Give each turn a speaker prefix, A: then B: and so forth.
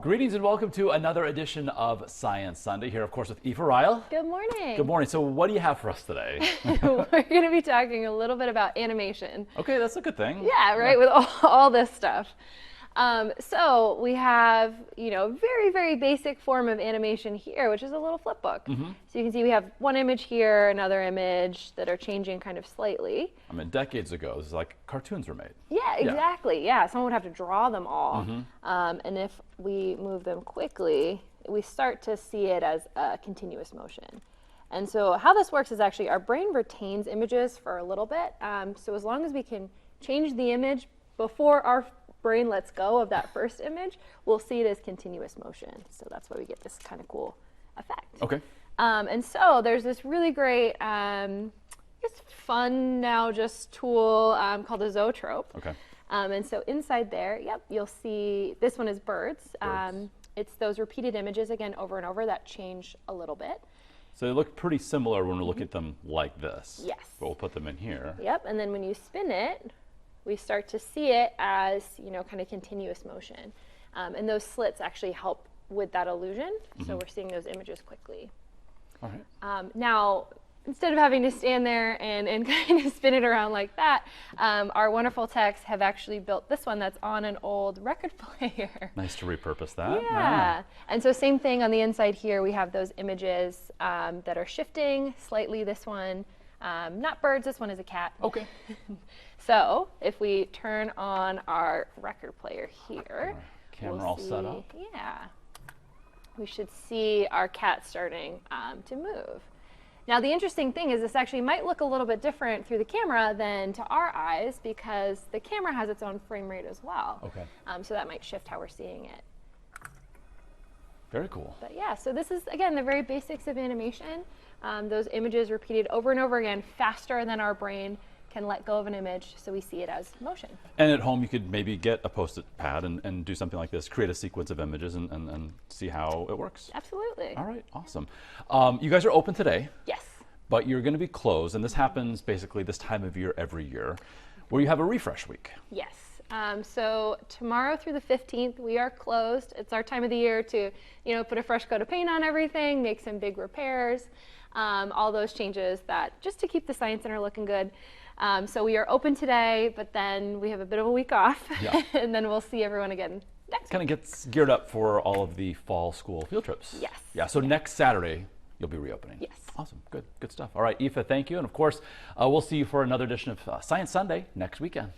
A: Greetings and welcome to another edition of Science Sunday here, of course, with Aoife Ryle.
B: Good morning.
A: Good morning. So what do you have for us today?
B: We're going to be talking a little bit about animation.
A: Okay, that's a good thing.
B: Yeah, right, with all this stuff. So we have, very, very basic form of animation here, which is a little flip book. So you can see we have one image here, another image that are changing kind of slightly.
A: I mean, decades ago, this is like cartoons were made.
B: Yeah, exactly. Yeah, someone would have to draw them all. And if we move them quickly, we start to see it as a continuous motion. And so how this works is actually our brain retains images for a little bit. So as long as we can change the image before our brain lets go of that first image, we'll see it as continuous motion. So that's why we get this kind of cool effect.
A: Okay.
B: And so there's this really great, it's fun now just tool called a zoetrope.
A: Okay.
B: And so inside there, you'll see this one is birds. It's those repeated images again over and over that change a little bit.
A: So they look pretty similar when we look at them like this.
B: Yes.
A: But we'll put them in here.
B: Yep. And then when you spin it, we start to see it as, kind of continuous motion. And those slits actually help with that illusion. So we're seeing those images quickly.
A: All right.
B: Now, instead of having to stand there and kind of spin it around like that, our wonderful techs have actually built this one that's on an old record player.
A: Nice to repurpose that.
B: Yeah. And so same thing on the inside here, we have those images that are shifting slightly. This one, not birds, this one is a cat.
A: Okay.
B: So if we turn on our record player here,
A: Camera all set up.
B: Yeah. We should see our cat starting to move. Now the interesting thing is this actually might look a little bit different through the camera than to our eyes because the camera has its own frame rate as well.
A: Okay.
B: So that might shift how we're seeing it.
A: Very cool.
B: But yeah, so this is, again, the very basics of animation. Those images repeated over and over again faster than our brain can let go of an image, so we see it as motion.
A: And at home, you could maybe get a Post-it pad and do something like this, create a sequence of images and see how it works.
B: Absolutely.
A: All right, awesome. You guys are open today.
B: Yes.
A: But you're going to be closed, and this happens basically this time of year every year, where you have a refresh week.
B: Yes. So tomorrow through the 15th, we are closed. It's our time of the year to, put a fresh coat of paint on everything, make some big repairs, all those changes that just to keep the Science Center looking good. So we are open today, but then we have a bit of a week off, and then we'll see everyone again next week.
A: Kind of gets geared up for all of the fall school field trips.
B: Yes.
A: Yeah, so next Saturday, you'll be reopening.
B: Yes.
A: Awesome, good stuff. All right, Aoife, thank you. And of course, we'll see you for another edition of Science Sunday next weekend.